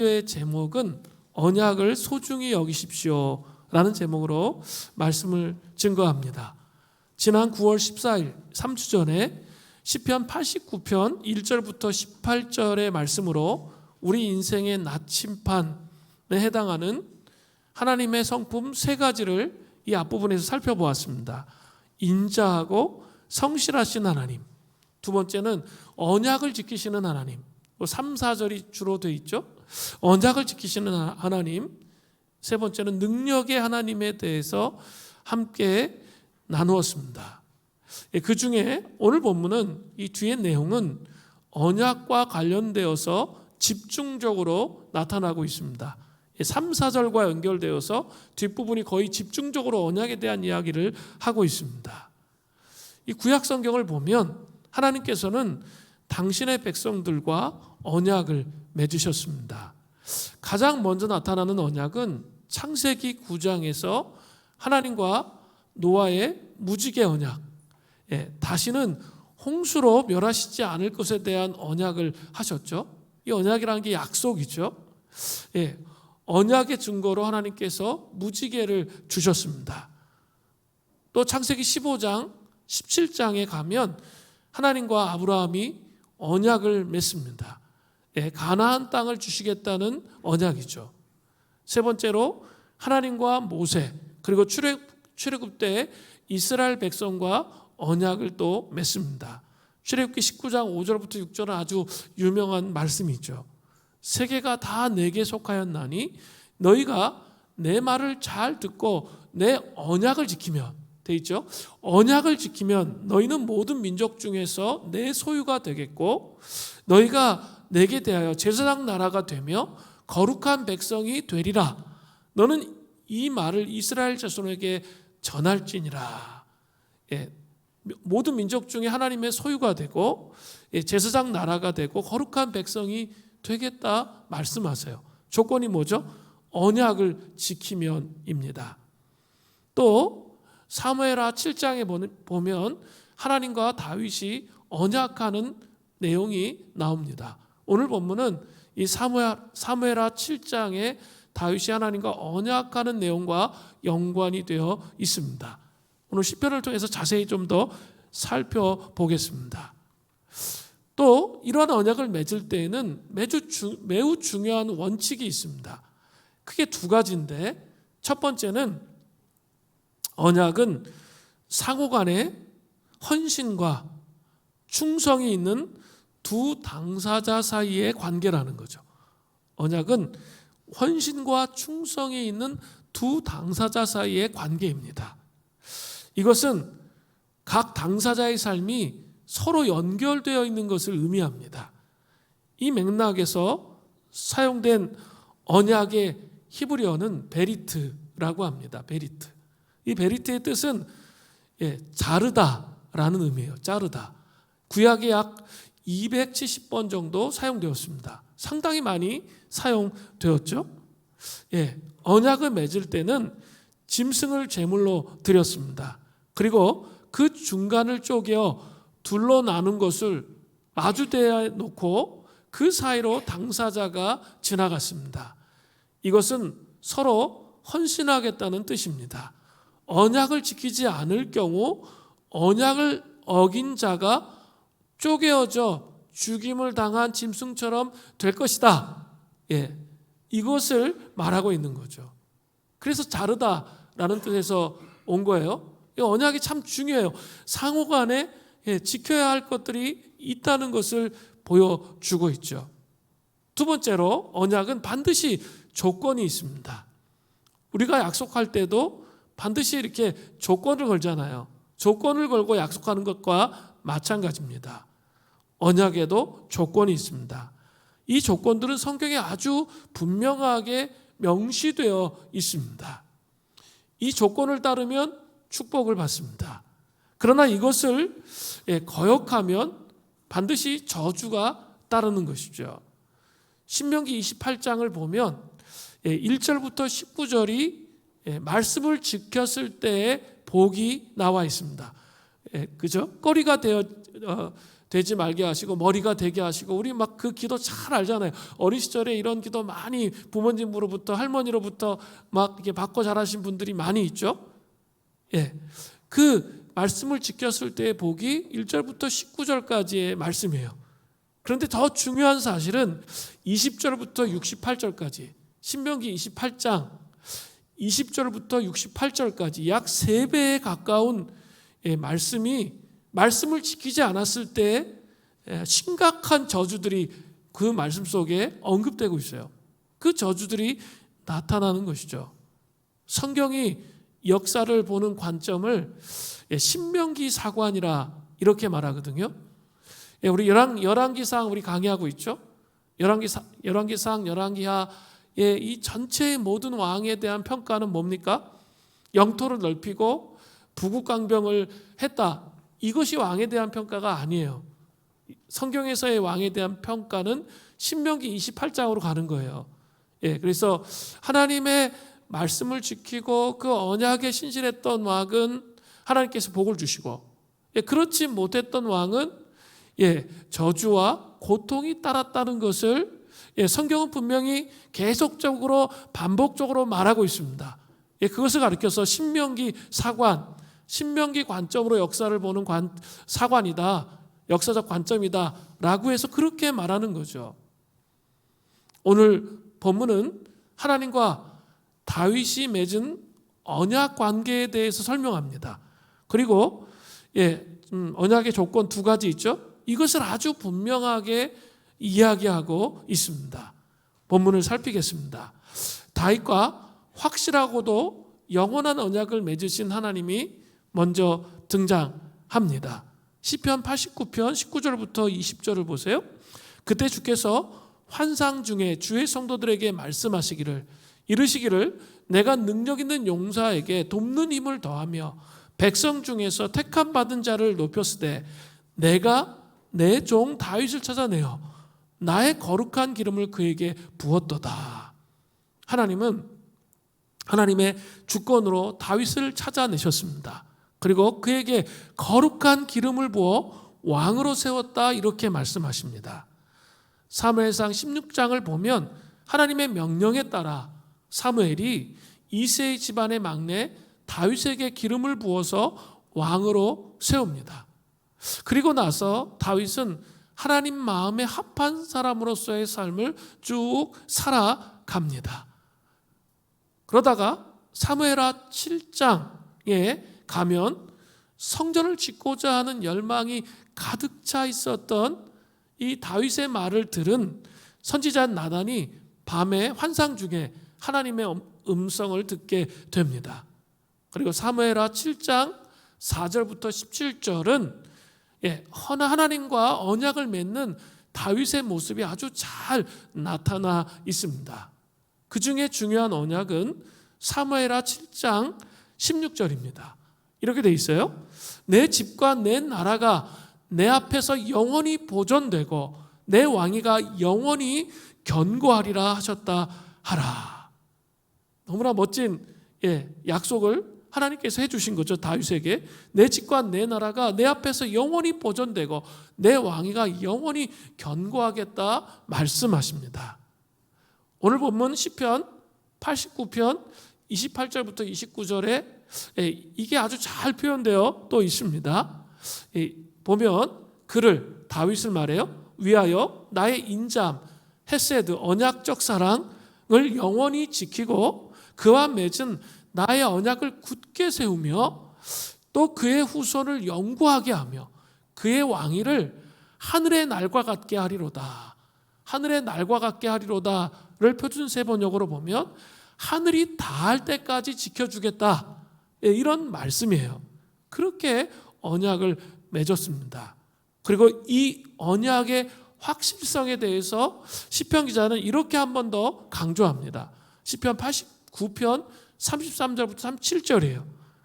의 제목은 언약을 소중히 여기십시오 라는 제목으로 말씀을 증거합니다. 지난 9월 14일 3주 전에 시편 89편 1절부터 18절의 말씀으로 우리 인생의 나침판에 해당하는 하나님의 성품 세 가지를 이 앞부분에서 살펴보았습니다. 인자하고 성실하신 하나님, 두 번째는 언약을 지키시는 하나님, 3, 4절이 주로 되어 있죠. 언약을 지키시는 하나님, 세 번째는 능력의 하나님에 대해서 함께 나누었습니다. 그 중에 오늘 본문은 이 뒤의 내용은 언약과 관련되어서 집중적으로 나타나고 있습니다. 3, 4절과 연결되어서 뒷부분이 거의 집중적으로 언약에 대한 이야기를 하고 있습니다. 이 구약 성경을 보면 하나님께서는 당신의 백성들과 언약을 맺으셨습니다. 가장 먼저 나타나는 언약은 창세기 9장에서 하나님과 노아의 무지개 언약, 다시는 홍수로 멸하시지 않을 것에 대한 언약을 하셨죠. 이 언약이라는 게 약속이죠. 언약의 증거로 하나님께서 무지개를 주셨습니다. 또 창세기 15장, 17장에 가면 하나님과 아브라함이 언약을 맺습니다. 가나안 땅을 주시겠다는 언약이죠. 세 번째로 하나님과 모세, 그리고 출애굽 때 이스라엘 백성과 언약을 또 맺습니다. 출애굽기 19장 5절부터 6절은 아주 유명한 말씀이죠. 세계가 다 내게 속하였나니 너희가 내 말을 잘 듣고 내 언약을 지키면, 돼 있죠. 언약을 지키면 너희는 모든 민족 중에서 내 소유가 되겠고 너희가 내게 대하여 제사장 나라가 되며 거룩한 백성이 되리라. 너는 이 말을 이스라엘 자손에게 전할지니라. 모든 민족 중에 하나님의 소유가 되고 제사장 나라가 되고 거룩한 백성이 되겠다 말씀하세요. 조건이 뭐죠? 언약을 지키면입니다. 또 사무엘하 7장에 보면 하나님과 다윗이 언약하는 내용이 나옵니다. 오늘 본문은 이 사무엘하 7장에 다윗이 하나님과 언약하는 내용과 연관이 되어 있습니다. 오늘 시편을 통해서 자세히 좀 더 살펴보겠습니다. 또 이러한 언약을 맺을 때에는 매우 중요한 원칙이 있습니다. 크게 두 가지인데, 첫 번째는 언약은 상호 간의 헌신과 충성이 있는 두 당사자 사이의 관계라는 거죠. 언약은 헌신과 충성이 있는 두 당사자 사이의 관계입니다. 이것은 각 당사자의 삶이 서로 연결되어 있는 것을 의미합니다. 이 맥락에서 사용된 언약의 히브리어는 베리트라고 합니다. 베리트. 이 베리트의 뜻은 자르다라는 의미예요. 자르다. 구약에 약 270번 정도 사용되었습니다. 상당히 많이 사용되었죠. 언약을 맺을 때는 짐승을 제물로 드렸습니다. 그리고 그 중간을 쪼개어 둘로 나눈 것을 마주대에 놓고 그 사이로 당사자가 지나갔습니다. 이것은 서로 헌신하겠다는 뜻입니다. 언약을 지키지 않을 경우 언약을 어긴 자가 쪼개어져 죽임을 당한 짐승처럼 될 것이다. 이것을 말하고 있는 거죠. 그래서 자르다라는 뜻에서 온 거예요. 이 언약이 참 중요해요. 상호 간에 지켜야 할 것들이 있다는 것을 보여주고 있죠. 두 번째로 언약은 반드시 조건이 있습니다. 우리가 약속할 때도 반드시 이렇게 조건을 걸잖아요. 조건을 걸고 약속하는 것과 마찬가지입니다. 언약에도 조건이 있습니다. 이 조건들은 성경에 아주 분명하게 명시되어 있습니다. 이 조건을 따르면 축복을 받습니다. 그러나 이것을 거역하면 반드시 저주가 따르는 것이죠. 신명기 28장을 보면 1절부터 19절이 말씀을 지켰을 때의 복이 나와 있습니다. 그죠? 꼬리가 되지 말게 하시고 머리가 되게 하시고, 우리 막 그 기도 잘 알잖아요. 어린 시절에 이런 기도 많이 부모님으로부터, 할머니로부터 막 이렇게 받고 자라신 분들이 많이 있죠. 예, 그 말씀을 지켰을 때의 복이 1절부터 19절까지의 말씀이에요. 그런데 더 중요한 사실은 20절부터 68절까지, 신명기 28장 20절부터 68절까지 약 3배에 가까운 말씀을 지키지 않았을 때 심각한 저주들이 그 말씀 속에 언급되고 있어요. 그 저주들이 나타나는 것이죠. 성경이 역사를 보는 관점을 신명기 사관이라 이렇게 말하거든요. 우리 열왕기상 우리 강의하고 있죠. 열왕기상, 열왕기하의 이 전체의 모든 왕에 대한 평가는 뭡니까? 영토를 넓히고 부국강병을 했다. 이것이 왕에 대한 평가가 아니에요. 성경에서의 왕에 대한 평가는 신명기 28장으로 가는 거예요. 그래서 하나님의 말씀을 지키고 그 언약에 신실했던 왕은 하나님께서 복을 주시고, 그렇지 못했던 왕은 저주와 고통이 따랐다는 것을 성경은 분명히 계속적으로 반복적으로 말하고 있습니다. 그것을 가리켜서 신명기 사관, 신명기 관점으로 역사를 보는 사관이다, 역사적 관점이다 라고 해서 그렇게 말하는 거죠. 오늘 본문은 하나님과 다윗이 맺은 언약 관계에 대해서 설명합니다. 그리고 언약의 조건 2가지 있죠. 이것을 아주 분명하게 이야기하고 있습니다. 본문을 살피겠습니다. 다윗과 확실하고도 영원한 언약을 맺으신 하나님이 먼저 등장합니다. 시편 89편 19절부터 20절을 보세요. 그때 주께서 환상 중에 주의 성도들에게 말씀하시기를, 이르시기를 내가 능력 있는 용사에게 돕는 힘을 더하며 백성 중에서 택함 받은 자를 높였으되 내가 내 종 다윗을 찾아내어 나의 거룩한 기름을 그에게 부었도다. 하나님은 하나님의 주권으로 다윗을 찾아내셨습니다. 그리고 그에게 거룩한 기름을 부어 왕으로 세웠다, 이렇게 말씀하십니다. 사무엘상 16장을 보면 하나님의 명령에 따라 사무엘이 이새의 집안의 막내 다윗에게 기름을 부어서 왕으로 세웁니다. 그리고 나서 다윗은 하나님 마음에 합한 사람으로서의 삶을 쭉 살아갑니다. 그러다가 사무엘하 7장에 가면 성전을 짓고자 하는 열망이 가득 차 있었던 이 다윗의 말을 들은 선지자 나단이 밤에 환상 중에 하나님의 음성을 듣게 됩니다. 그리고 사무엘하 7장 4절부터 17절은 하나님과 언약을 맺는 다윗의 모습이 아주 잘 나타나 있습니다. 그 중에 중요한 언약은 사무엘하 7장 16절입니다. 이렇게 돼 있어요. 내 집과 내 나라가 내 앞에서 영원히 보존되고 내 왕위가 영원히 견고하리라 하셨다 하라. 너무나 멋진 약속을 하나님께서 해주신 거죠. 다윗에게 내 집과 내 나라가 내 앞에서 영원히 보존되고 내 왕위가 영원히 견고하겠다 말씀하십니다. 오늘 본문 시편 89편 28절부터 29절에 이게 아주 잘 표현되어 또 있습니다. 보면 그를, 다윗을 말해요. 위하여 나의 인잠 헤세드 언약적 사랑을 영원히 지키고 그와 맺은 나의 언약을 굳게 세우며 또 그의 후손을 영구하게 하며 그의 왕위를 하늘의 날과 같게 하리로다. 하늘의 날과 같게 하리로다를 표준세 번역으로 보면 하늘이 닿을 때까지 지켜주겠다, 이런 말씀이에요. 그렇게 언약을 맺었습니다. 그리고 이 언약의 확실성에 대해서 시편 기자는 이렇게 한 번 더 강조합니다. 시편 89편 33절부터 37절이에요.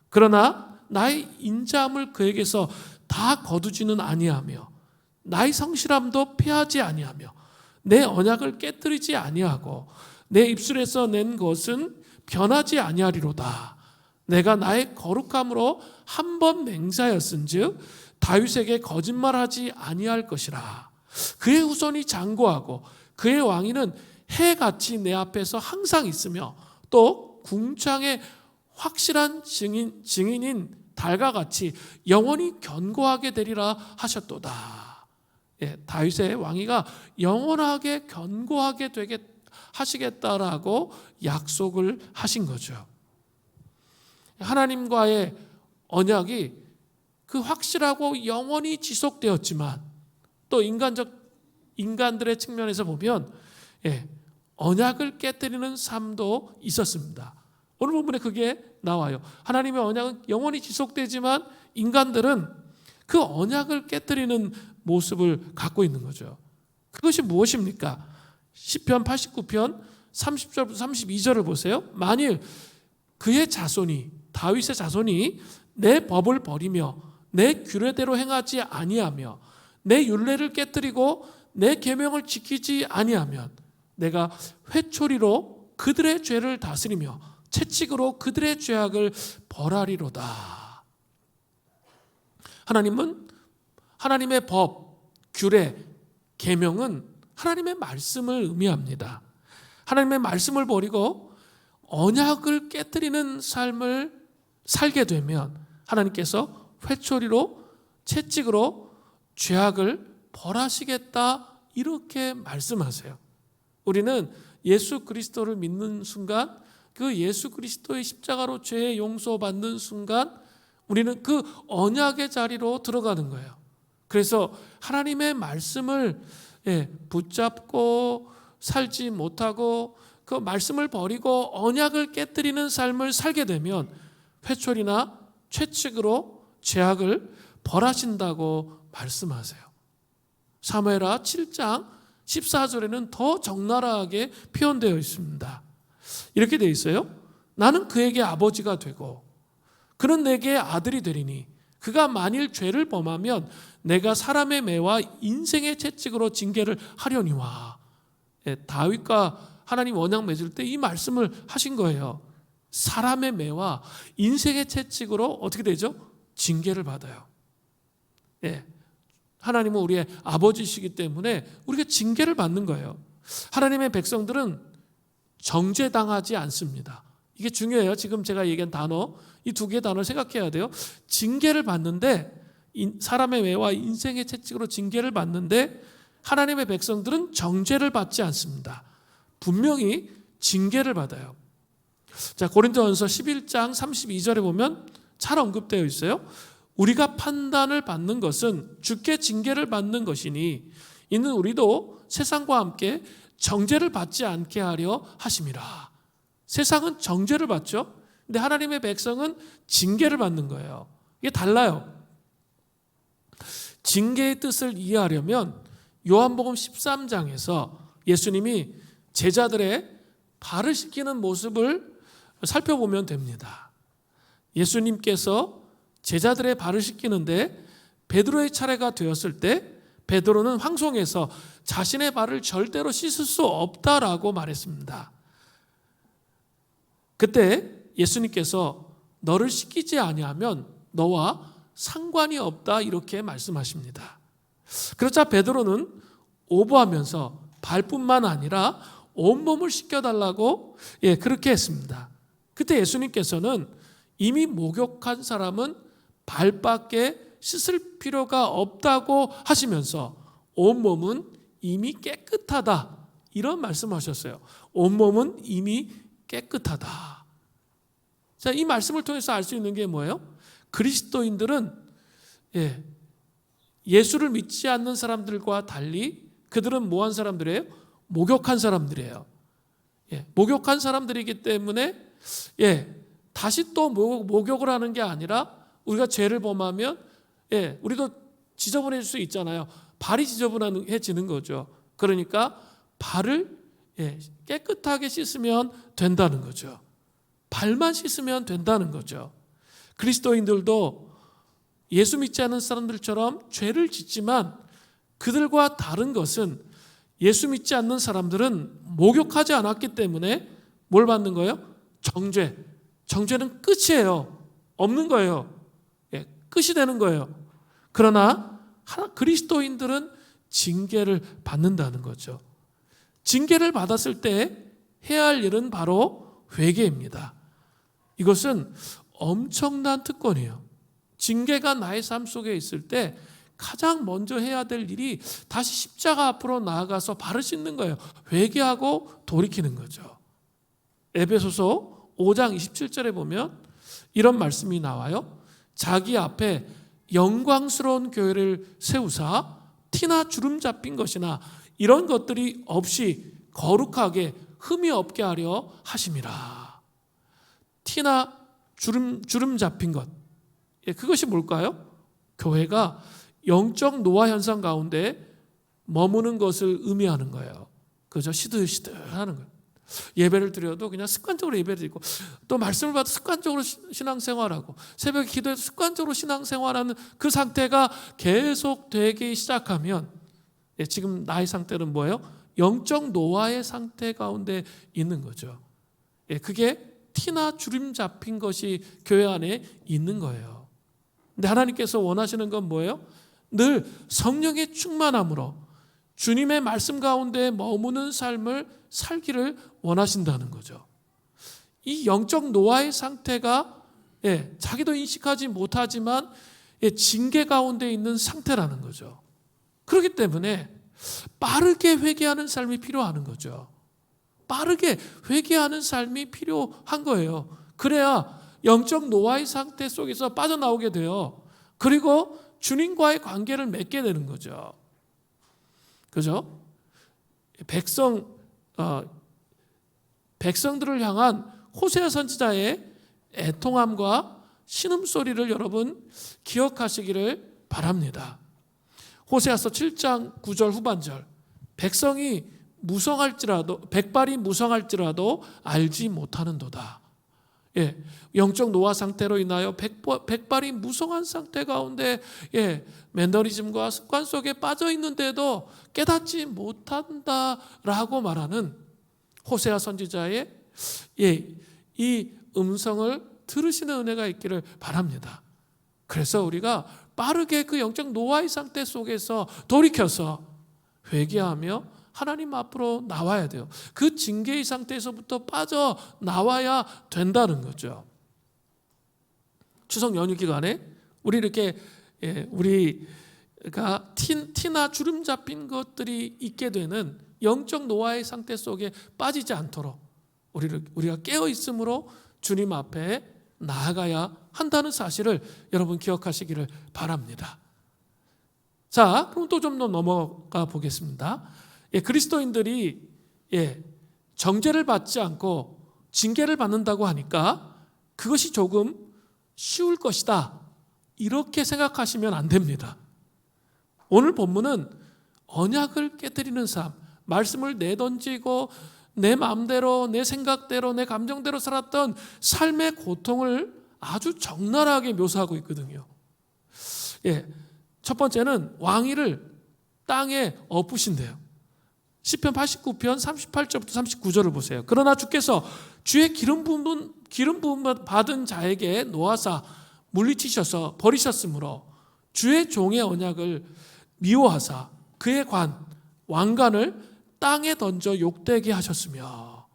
그러나 나의 인자함을 그에게서 다 거두지는 아니하며 나의 성실함도 패하지 아니하며 내 언약을 깨뜨리지 아니하고 내 입술에서 낸 것은 변하지 아니하리로다. 내가 나의 거룩함으로 한 번 맹세하였은즉 다윗에게 거짓말하지 아니할 것이라. 그의 후손이 장구하고 그의 왕위는 해같이 내 앞에서 항상 있으며 또 궁창의 확실한 증인인 달과 같이 영원히 견고하게 되리라 하셨도다. 예, 다윗의 왕위가 영원하게 견고하게 되게 하시겠다라고 약속을 하신 거죠. 하나님과의 언약이 그 확실하고 영원히 지속되었지만 또 인간들의 측면에서 보면 언약을 깨뜨리는 삶도 있었습니다. 오늘 본문에 그게 나와요. 하나님의 언약은 영원히 지속되지만 인간들은 그 언약을 깨뜨리는 모습을 갖고 있는 거죠. 그것이 무엇입니까? 시편 89편 30절부터 32절을 보세요. 만일 그의 자손이, 다윗의 자손이 내 법을 버리며 내 규례대로 행하지 아니하며 내 율례를 깨뜨리고 내 계명을 지키지 아니하면 내가 회초리로 그들의 죄를 다스리며 채찍으로 그들의 죄악을 벌하리로다. 하나님은 하나님의 법, 규례, 계명은 하나님의 말씀을 의미합니다. 하나님의 말씀을 버리고 언약을 깨뜨리는 삶을 살게 되면 하나님께서 회초리로 채찍으로 죄악을 벌하시겠다 이렇게 말씀하세요. 우리는 예수 그리스도를 믿는 순간 그 예수 그리스도의 십자가로 죄의 용서받는 순간 우리는 그 언약의 자리로 들어가는 거예요. 그래서 하나님의 말씀을 붙잡고 살지 못하고 그 말씀을 버리고 언약을 깨뜨리는 삶을 살게 되면 회초리나 채찍으로 죄악을 벌하신다고 말씀하세요. 사무엘하 7장 14절에는 더 적나라하게 표현되어 있습니다. 이렇게 되어 있어요. 나는 그에게 아버지가 되고 그는 내게 아들이 되리니 그가 만일 죄를 범하면 내가 사람의 매와 인생의 채찍으로 징계를 하려니와. 다윗과 하나님 언약 맺을 때 이 말씀을 하신 거예요. 사람의 매와 인생의 채찍으로 어떻게 되죠? 징계를 받아요. 하나님은 우리의 아버지시기 때문에 우리가 징계를 받는 거예요. 하나님의 백성들은 정죄당하지 않습니다. 이게 중요해요. 지금 제가 얘기한 단어, 이 두 개의 단어를 생각해야 돼요. 징계를 받는데 사람의 매와 인생의 채찍으로 징계를 받는데 하나님의 백성들은 정죄를 받지 않습니다. 분명히 징계를 받아요. 자, 고린도전서 11장 32절에 보면 잘 언급되어 있어요. 우리가 판단을 받는 것은 주께 징계를 받는 것이니 이는 우리도 세상과 함께 정죄를 받지 않게 하려 하심이라. 세상은 정죄를 받죠. 근데 하나님의 백성은 징계를 받는 거예요. 이게 달라요. 징계의 뜻을 이해하려면 요한복음 13장에서 예수님이 제자들의 발을 씻기는 모습을 살펴보면 됩니다. 예수님께서 제자들의 발을 씻기는데 베드로의 차례가 되었을 때 베드로는 황송해서 자신의 발을 절대로 씻을 수 없다라고 말했습니다. 그때 예수님께서 너를 씻기지 아니하면 너와 상관이 없다 이렇게 말씀하십니다. 그러자 베드로는 오버하면서 발뿐만 아니라 온몸을 씻겨달라고 그렇게 했습니다. 그때 예수님께서는 이미 목욕한 사람은 발밖에 씻을 필요가 없다고 하시면서 온몸은 이미 깨끗하다 이런 말씀하셨어요. 온몸은 이미 깨끗하다. 자, 이 말씀을 통해서 알 수 있는 게 뭐예요? 그리스도인들은 예수를 믿지 않는 사람들과 달리 그들은 뭐한 사람들이에요? 목욕한 사람들이에요. 목욕한 사람들이기 때문에 다시 또 목욕을 하는 게 아니라 우리가 죄를 범하면 우리도 지저분해질 수 있잖아요. 발이 지저분해지는 거죠. 그러니까 발을 깨끗하게 씻으면 된다는 거죠. 발만 씻으면 된다는 거죠. 그리스도인들도 예수 믿지 않는 사람들처럼 죄를 짓지만 그들과 다른 것은 예수 믿지 않는 사람들은 목욕하지 않았기 때문에 뭘 받는 거예요? 정죄. 정죄는 끝이에요. 없는 거예요. 끝이 되는 거예요. 그러나 그리스도인들은 징계를 받는다는 거죠. 징계를 받았을 때 해야 할 일은 바로 회개입니다. 이것은 엄청난 특권이에요. 징계가 나의 삶 속에 있을 때 가장 먼저 해야 될 일이 다시 십자가 앞으로 나아가서 발을 씻는 거예요. 회개하고 돌이키는 거죠. 에베소서 5장 27절에 보면 이런 말씀이 나와요. 자기 앞에 영광스러운 교회를 세우사 티나 주름 잡힌 것이나 이런 것들이 없이 거룩하게 흠이 없게 하려 하심이라. 티나 주름 잡힌 것, 그것이 뭘까요? 교회가 영적 노화 현상 가운데 머무는 것을 의미하는 거예요. 그죠? 시들시들하는 거예요. 예배를 드려도 그냥 습관적으로 예배를 드리고, 또 말씀을 받아 습관적으로 신앙생활하고, 새벽에 기도해서 습관적으로 신앙생활하는 그 상태가 계속 되기 시작하면, 지금 나의 상태는 뭐예요? 영적 노화의 상태 가운데 있는 거죠. 그게 티나 주름 잡힌 것이 교회 안에 있는 거예요. 근데 하나님께서 원하시는 건 뭐예요? 늘 성령의 충만함으로 주님의 말씀 가운데 머무는 삶을 살기를 원하신다는 거죠. 이 영적 노화의 상태가 자기도 인식하지 못하지만 징계 가운데 있는 상태라는 거죠. 그렇기 때문에 빠르게 회개하는 삶이 필요한 거죠. 빠르게 회개하는 삶이 필요한 거예요. 그래야 영적 노화의 상태 속에서 빠져나오게 돼요. 그리고 주님과의 관계를 맺게 되는 거죠. 그죠? 백성들을 향한 호세아 선지자의 애통함과 신음소리를 여러분 기억하시기를 바랍니다. 호세아서 7장 9절 후반절, 백성이 무성할지라도, 백발이 무성할지라도 알지 못하는도다. 영적 노화 상태로 인하여 백발이 무성한 상태 가운데 매너리즘과 습관 속에 빠져 있는데도 깨닫지 못한다라고 말하는 호세아 선지자의 이 음성을 들으시는 은혜가 있기를 바랍니다. 그래서 우리가 빠르게 그 영적 노화의 상태 속에서 돌이켜서 회개하며 하나님 앞으로 나와야 돼요. 그 징계의 상태에서부터 빠져나와야 된다는 거죠. 추석 연휴 기간에 우리 이렇게 우리가 티나 주름 잡힌 것들이 있게 되는 영적 노화의 상태 속에 빠지지 않도록 우리가 깨어 있음으로 주님 앞에 나아가야 한다는 사실을 여러분 기억하시기를 바랍니다. 자, 그럼 또 좀 더 넘어가 보겠습니다. 그리스도인들이 정죄를 받지 않고 징계를 받는다고 하니까 그것이 조금 쉬울 것이다, 이렇게 생각하시면 안 됩니다. 오늘 본문은 언약을 깨뜨리는 삶, 말씀을 내던지고 내 마음대로, 내 생각대로, 내 감정대로 살았던 삶의 고통을 아주 적나라하게 묘사하고 있거든요. 첫 번째는 왕위를 땅에 엎으신대요. 시편 89편 38절부터 39절을 보세요. 그러나 주께서 주의 기름 부음 받은 자에게 놓아사 물리치셔서 버리셨으므로 주의 종의 언약을 미워하사 그의 왕관을 땅에 던져 욕되게 하셨으며,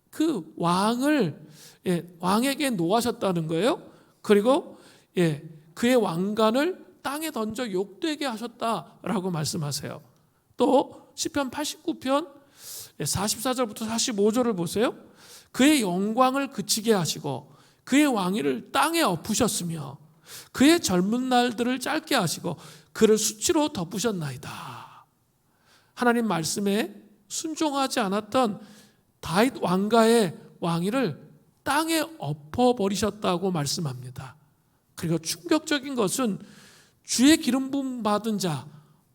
그 왕에게 노하셨다는 거예요. 그리고 그의 왕관을 땅에 던져 욕되게 하셨다라고 말씀하세요. 또 시편 89편 44절부터 45절을 보세요. 그의 영광을 그치게 하시고 그의 왕위를 땅에 엎으셨으며 그의 젊은 날들을 짧게 하시고 그를 수치로 덮으셨나이다. 하나님 말씀에 순종하지 않았던 다윗 왕가의 왕위를 땅에 엎어버리셨다고 말씀합니다. 그리고 충격적인 것은 주의 기름 부음 받은 자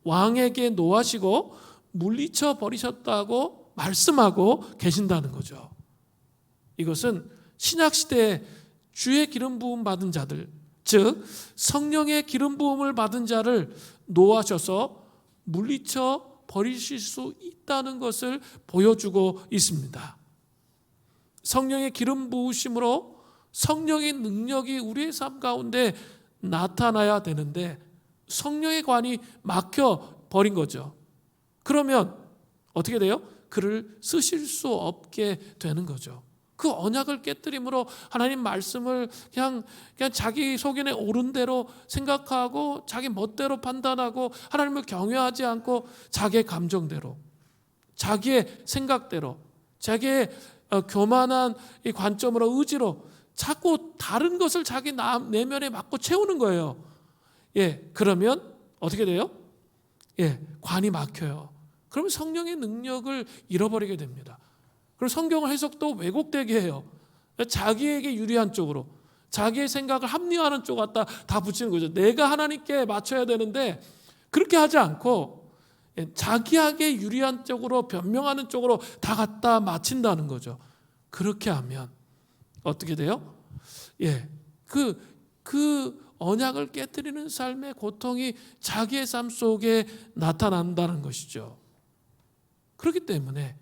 왕에게 노하시고 물리쳐 버리셨다고 말씀하고 계신다는 거죠. 이것은 신약시대에 주의 기름 부음 받은 자들, 즉 성령의 기름 부음을 받은 자를 노하셔서 물리쳐 버리실 수 있다는 것을 보여주고 있습니다. 성령의 기름 부으심으로 성령의 능력이 우리의 삶 가운데 나타나야 되는데 성령의 관이 막혀 버린 거죠. 그러면 어떻게 돼요? 그를 쓰실 수 없게 되는 거죠. 그 언약을 깨뜨림으로 하나님 말씀을 그냥 자기 속인에 옳은 대로 생각하고 자기 멋대로 판단하고 하나님을 경외하지 않고 자기의 감정대로, 자기의 생각대로, 자기의 교만한 이 관점으로, 의지로 자꾸 다른 것을 자기 내면에 맞고 채우는 거예요. 그러면 어떻게 돼요? 관이 막혀요. 그러면 성령의 능력을 잃어버리게 됩니다. 그리고 성경을 해석도 왜곡되게 해요. 자기에게 유리한 쪽으로, 자기의 생각을 합리화하는 쪽 갖다 다 붙이는 거죠. 내가 하나님께 맞춰야 되는데 그렇게 하지 않고 자기에게 유리한 쪽으로, 변명하는 쪽으로 다 갖다 맞춘다는 거죠. 그렇게 하면 어떻게 돼요? 그 언약을 깨뜨리는 삶의 고통이 자기의 삶 속에 나타난다는 것이죠. 그렇기 때문에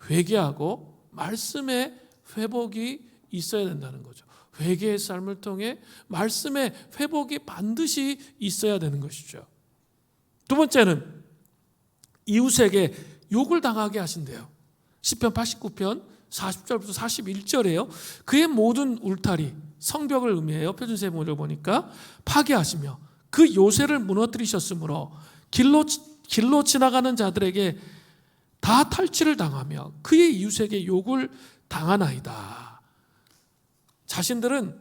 회개하고 말씀의 회복이 있어야 된다는 거죠. 회개의 삶을 통해 말씀의 회복이 반드시 있어야 되는 것이죠. 두 번째는 이웃에게 욕을 당하게 하신대요. 시편 89편 40절부터 41절에요. 그의 모든 울타리, 성벽을 의미해요. 표준세번호를 보니까 파괴하시며 그 요새를 무너뜨리셨으므로 길로 지나가는 자들에게 다 탈취를 당하며 그의 이웃에게 욕을 당하나이다. 자신들은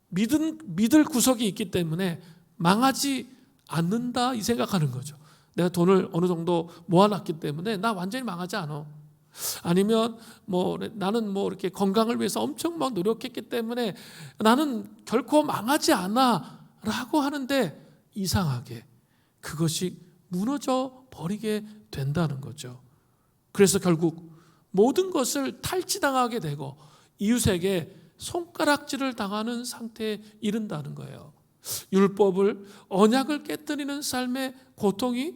믿을 구석이 있기 때문에 망하지 않는다 이 생각하는 거죠. 내가 돈을 어느 정도 모아놨기 때문에 나 완전히 망하지 않아. 아니면 나는 이렇게 건강을 위해서 엄청 막 노력했기 때문에 나는 결코 망하지 않아 라고 하는데 이상하게 그것이 무너져 버리게 된다는 거죠. 그래서 결국 모든 것을 탈취당하게 되고 이웃에게 손가락질을 당하는 상태에 이른다는 거예요. 율법을, 언약을 깨뜨리는 삶의 고통이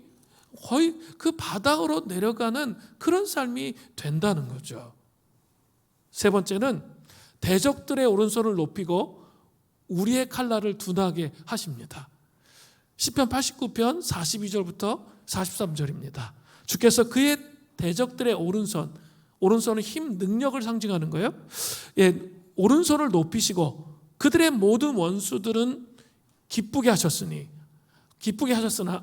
거의 그 바닥으로 내려가는 그런 삶이 된다는 거죠. 세 번째는 대적들의 오른손을 높이고 우리의 칼날을 둔하게 하십니다. 시편 89편 42절부터 43절입니다. 주께서 그의 대적들의 오른손은 힘, 능력을 상징하는 거예요. 오른손을 높이시고 그들의 모든 원수들은 기쁘게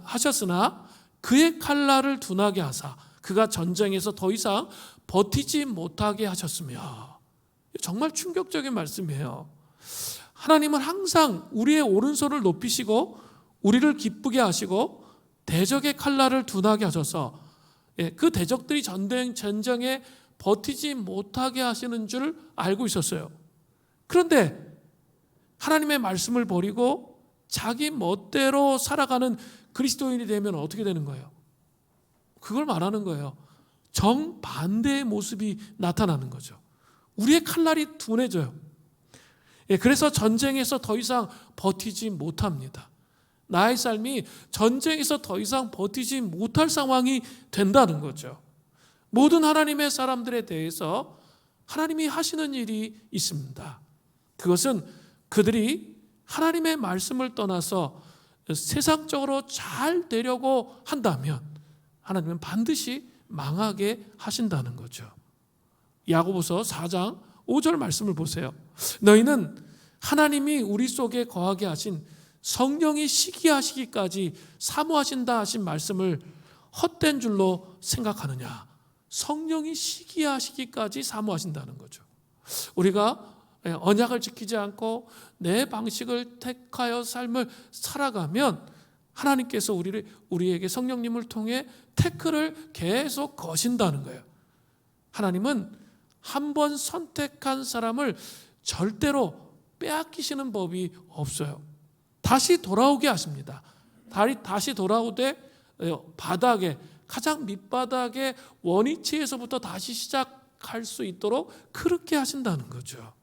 하셨으나 그의 칼날을 둔하게 하사 그가 전쟁에서 더 이상 버티지 못하게 하셨으며. 정말 충격적인 말씀이에요. 하나님은 항상 우리의 오른손을 높이시고 우리를 기쁘게 하시고 대적의 칼날을 둔하게 하셔서 그 대적들이 전쟁에 버티지 못하게 하시는 줄 알고 있었어요. 그런데 하나님의 말씀을 버리고 자기 멋대로 살아가는 그리스도인이 되면 어떻게 되는 거예요? 그걸 말하는 거예요. 정반대의 모습이 나타나는 거죠. 우리의 칼날이 둔해져요. 그래서 전쟁에서 더 이상 버티지 못합니다. 나의 삶이 전쟁에서 더 이상 버티지 못할 상황이 된다는 거죠. 모든 하나님의 사람들에 대해서 하나님이 하시는 일이 있습니다. 그것은 그들이 하나님의 말씀을 떠나서 세상적으로 잘 되려고 한다면 하나님은 반드시 망하게 하신다는 거죠. 야고보서 4장 5절 말씀을 보세요. 너희는 하나님이 우리 속에 거하게 하신 성령이 시기하시기까지 사모하신다 하신 말씀을 헛된 줄로 생각하느냐. 성령이 시기하시기까지 사모하신다는 거죠. 우리가 언약을 지키지 않고 내 방식을 택하여 삶을 살아가면 하나님께서 우리에게 성령님을 통해 태클을 계속 거신다는 거예요. 하나님은 한 번 선택한 사람을 절대로 빼앗기시는 법이 없어요. 다시 돌아오게 하십니다. 다시 돌아오되 바닥에, 가장 밑바닥의 원위치에서부터 다시 시작할 수 있도록 그렇게 하신다는 거죠.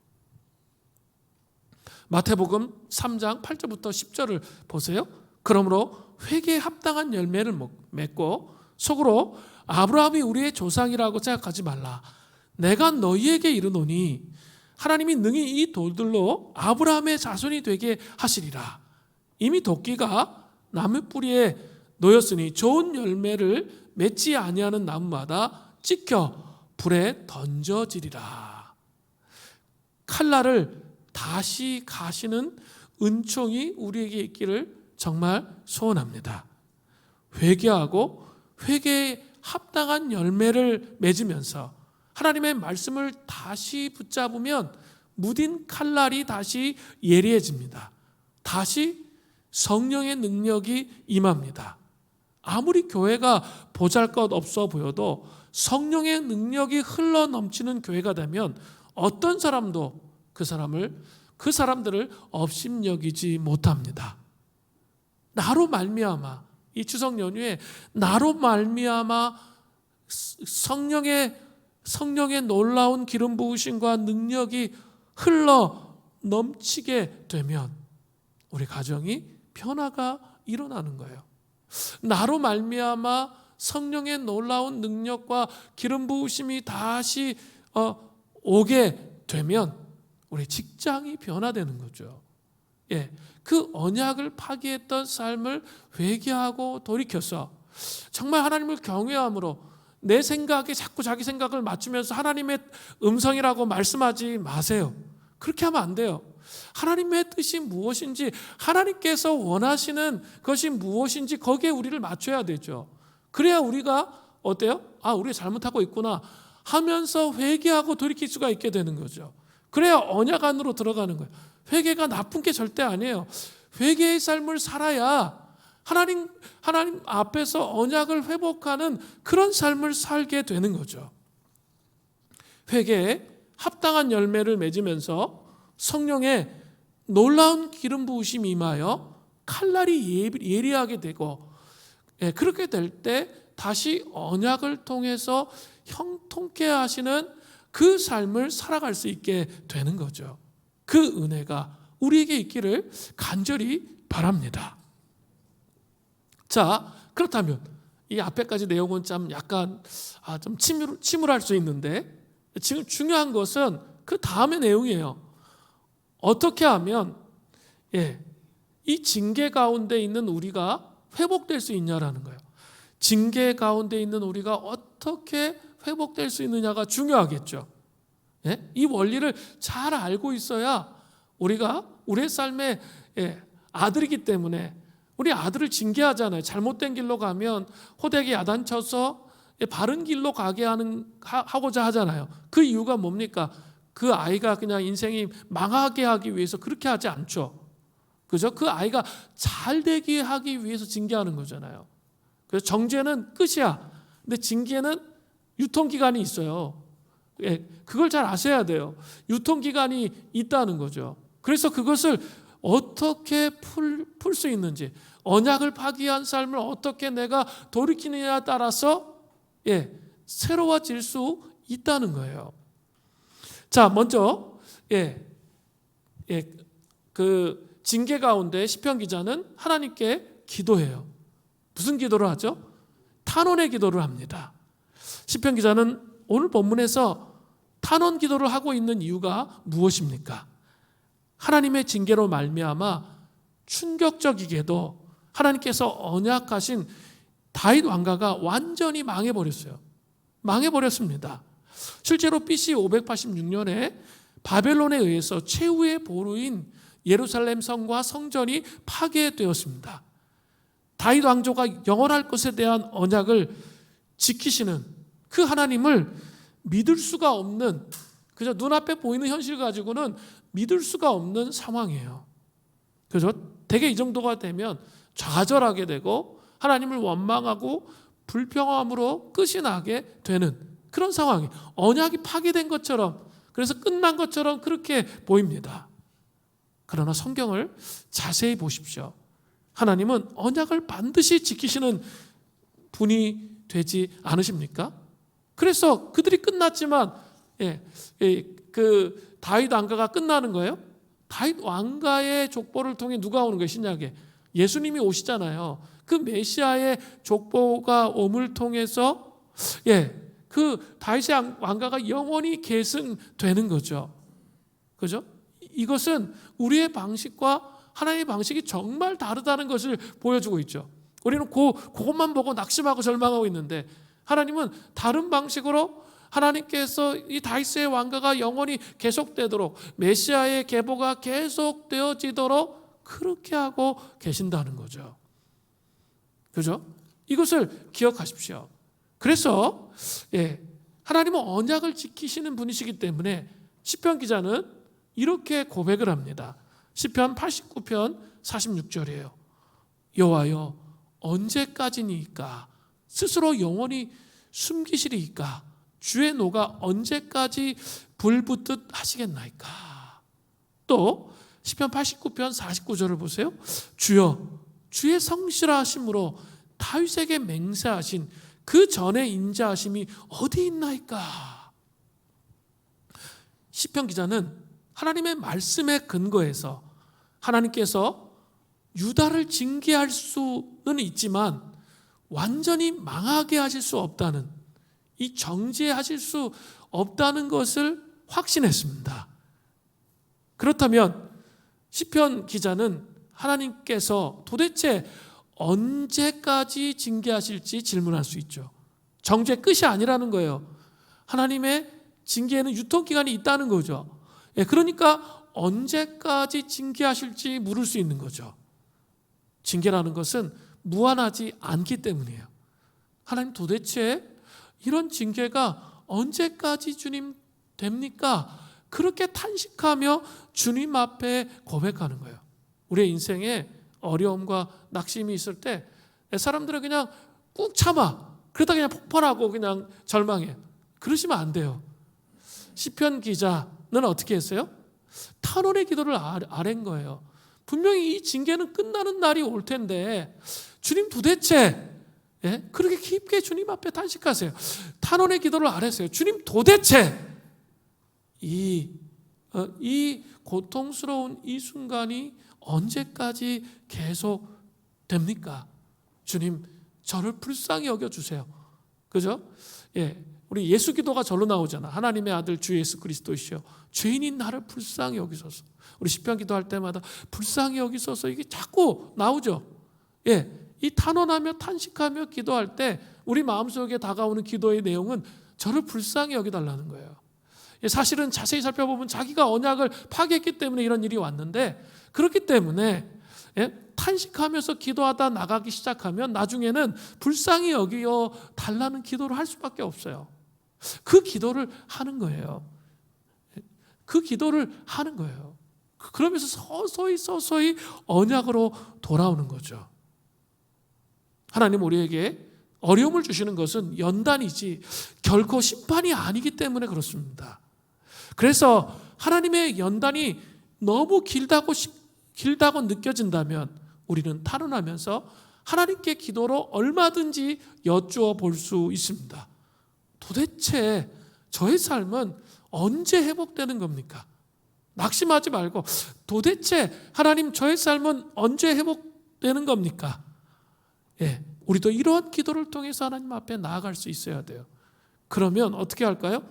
마태복음 3장 8절부터 10절을 보세요. 그러므로 회개에 합당한 열매를 맺고 속으로 아브라함이 우리의 조상이라고 생각하지 말라. 내가 너희에게 이르노니 하나님이 능히 이 돌들로 아브라함의 자손이 되게 하시리라. 이미 도끼가 나무 뿌리에 놓였으니 좋은 열매를 맺지 아니하는 나무마다 찍혀 불에 던져지리라. 칼날을 다시 가시는 은총이 우리에게 있기를 정말 소원합니다. 회개하고 회개에 합당한 열매를 맺으면서 하나님의 말씀을 다시 붙잡으면 무딘 칼날이 다시 예리해집니다. 다시 성령의 능력이 임합니다. 아무리 교회가 보잘것없어 보여도 성령의 능력이 흘러넘치는 교회가 되면 어떤 사람도 그 사람들을 업신여기지 못합니다. 나로 말미암아, 이 추석 연휴에 나로 말미암아 성령의 놀라운 기름 부으심과 능력이 흘러 넘치게 되면 우리 가정이 변화가 일어나는 거예요. 나로 말미암아 성령의 놀라운 능력과 기름 부으심이 다시 오게 되면 우리 직장이 변화되는 거죠. 예, 그 언약을 파기했던 삶을 회개하고 돌이켜서 정말 하나님을 경외함으로 내 생각에 자꾸 자기 생각을 맞추면서 하나님의 음성이라고 말씀하지 마세요. 그렇게 하면 안 돼요. 하나님의 뜻이 무엇인지, 하나님께서 원하시는 것이 무엇인지 거기에 우리를 맞춰야 되죠. 그래야 우리가 어때요? 아, 우리가 잘못하고 있구나 하면서 회개하고 돌이킬 수가 있게 되는 거죠. 그래야 언약 안으로 들어가는 거예요. 회개가 나쁜 게 절대 아니에요. 회개의 삶을 살아야 하나님 앞에서 언약을 회복하는 그런 삶을 살게 되는 거죠. 회개에 합당한 열매를 맺으면서 성령의 놀라운 기름 부으심이 임하여 칼날이 예리하게 되고, 그렇게 될 때 다시 언약을 통해서 형통케 하시는 그 삶을 살아갈 수 있게 되는 거죠. 그 은혜가 우리에게 있기를 간절히 바랍니다. 자, 그렇다면 이 앞에까지 내용은 좀 약간 좀 침울할 수 있는데 지금 중요한 것은 그 다음의 내용이에요. 어떻게 하면 이 징계 가운데 있는 우리가 회복될 수 있냐라는 거예요. 징계 가운데 있는 우리가 어떻게 회복될 수 있느냐가 중요하겠죠. 이 원리를 잘 알고 있어야 우리가 우리의 삶의 아들이기 때문에 우리 아들을 징계하잖아요. 잘못된 길로 가면 호되게 야단쳐서 바른 길로 가게 하고자 하잖아요. 그 이유가 뭡니까? 그 아이가 그냥 인생이 망하게 하기 위해서 그렇게 하지 않죠. 그죠? 그 아이가 잘 되게 하기 위해서 징계하는 거잖아요. 그래서 정죄는 끝이야. 근데 징계는 유통기간이 있어요. 그걸 잘 아셔야 돼요. 유통기간이 있다는 거죠. 그래서 그것을 어떻게 풀 수 있는지, 언약을 파기한 삶을 어떻게 내가 돌이키느냐에 따라서 새로워질 수 있다는 거예요. 자, 먼저 그 징계 가운데 시편 기자는 하나님께 기도해요. 무슨 기도를 하죠? 탄원의 기도를 합니다. 시편 기자는 오늘 본문에서 탄원 기도를 하고 있는 이유가 무엇입니까? 하나님의 징계로 말미암아 충격적이게도 하나님께서 언약하신 다윗 왕가가 완전히 망해버렸어요. 망해버렸습니다. 실제로 BC 586년에 바벨론에 의해서 최후의 보루인 예루살렘 성과 성전이 파괴되었습니다. 다윗 왕조가 영원할 것에 대한 언약을 지키시는 그 하나님을 믿을 수가 없는, 그저 눈앞에 보이는 현실 가지고는 믿을 수가 없는 상황이에요. 그래서 대개 이 정도가 되면 좌절하게 되고 하나님을 원망하고 불평함으로 끝이 나게 되는 그런 상황이, 언약이 파괴된 것처럼, 그래서 끝난 것처럼 그렇게 보입니다. 그러나 성경을 자세히 보십시오. 하나님은 언약을 반드시 지키시는 분이 되지 않으십니까? 그래서 그들이 끝났지만 그 다윗 왕가가 끝나는 거예요. 다윗 왕가의 족보를 통해 누가 오는 거예요? 신약에 예수님이 오시잖아요. 그 메시아의 족보가 옴을 통해서 그 다윗의 왕가가 영원히 계승되는 거죠. 그죠? 이것은 우리의 방식과 하나님의 방식이 정말 다르다는 것을 보여주고 있죠. 우리는 그것만 보고 낙심하고 절망하고 있는데 하나님은 다른 방식으로 하나님께서 이 다윗의 왕가가 영원히 계속되도록 메시아의 계보가 계속되어지도록 그렇게 하고 계신다는 거죠. 그죠? 이것을 기억하십시오. 그래서 하나님은 언약을 지키시는 분이시기 때문에 시편 기자는 이렇게 고백을 합니다. 시편 89편 46절이에요. 여호와여 언제까지니까 스스로 영원히 숨기시리이까 주의 노가 언제까지 불붙듯 하시겠나이까. 또 시편 89편 49절을 보세요. 주여 주의 성실하심으로 다윗에게 맹세하신 그 전에 인자하심이 어디 있나이까. 시편 기자는 하나님의 말씀에 근거해서 하나님께서 유다를 징계할 수는 있지만 완전히 망하게 하실 수 없다는, 이 정죄하실 수 없다는 것을 확신했습니다. 그렇다면 시편 기자는 하나님께서 도대체 언제까지 징계하실지 질문할 수 있죠. 정죄 끝이 아니라는 거예요. 하나님의 징계에는 유통기간이 있다는 거죠. 그러니까 언제까지 징계하실지 물을 수 있는 거죠. 징계라는 것은 무한하지 않기 때문이에요. 하나님 도대체 이런 징계가 언제까지 주님 됩니까? 그렇게 탄식하며 주님 앞에 고백하는 거예요. 우리의 인생에 어려움과 낙심이 있을 때 사람들은 그냥 꾹 참아. 그러다 그냥 폭발하고 그냥 절망해. 그러시면 안 돼요. 시편 기자는 어떻게 했어요? 탄원의 기도를 아랜 거예요. 분명히 이 징계는 끝나는 날이 올 텐데 주님 도대체 그렇게 깊게 주님 앞에 탄식하세요. 탄원의 기도를 아랬어요. 주님 도대체 이 고통스러운 이 순간이 언제까지 계속 됩니까? 주님 저를 불쌍히 여겨주세요. 그죠? 우리 예수 기도가 절로 나오잖아. 하나님의 아들 주 예수 그리스도이시여 죄인인 나를 불쌍히 여기소서. 우리 시편 기도할 때마다 불쌍히 여기소서 이게 자꾸 나오죠. 이 탄원하며 탄식하며 기도할 때 우리 마음속에 다가오는 기도의 내용은 저를 불쌍히 여기달라는 거예요. 사실은 자세히 살펴보면 자기가 언약을 파괴했기 때문에 이런 일이 왔는데, 그렇기 때문에 탄식하면서 기도하다 나가기 시작하면 나중에는 불쌍히 여겨 달라는 기도를 할 수밖에 없어요. 그 기도를 하는 거예요. 그 기도를 하는 거예요. 그러면서 서서히 언약으로 돌아오는 거죠. 하나님 우리에게 어려움을 주시는 것은 연단이지 결코 심판이 아니기 때문에 그렇습니다. 그래서 하나님의 연단이 너무 길다고 느껴진다면 우리는 탄원하면서 하나님께 기도로 얼마든지 여쭈어 볼 수 있습니다. 도대체 저의 삶은 언제 회복되는 겁니까? 낙심하지 말고 도대체 하나님 저의 삶은 언제 회복되는 겁니까? 우리도 이러한 기도를 통해서 하나님 앞에 나아갈 수 있어야 돼요. 그러면 어떻게 할까요?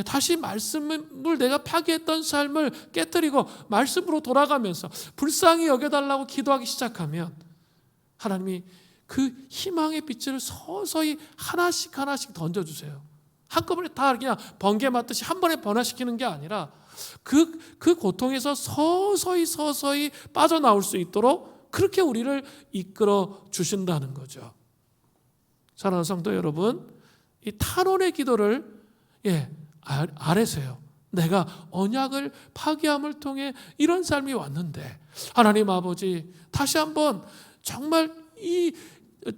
다시 말씀을 내가 파괴했던 삶을 깨뜨리고 말씀으로 돌아가면서 불쌍히 여겨달라고 기도하기 시작하면 하나님이 그 희망의 빛을 서서히 하나씩 던져주세요. 한꺼번에 다 그냥 번개 맞듯이 한 번에 변화시키는 게 아니라 그 고통에서 서서히 빠져나올 수 있도록 그렇게 우리를 이끌어 주신다는 거죠. 사랑하는 성도 여러분, 이 탄원의 기도를 아래세요. 내가 언약을 파기함을 통해 이런 삶이 왔는데 하나님 아버지 다시 한번 정말 이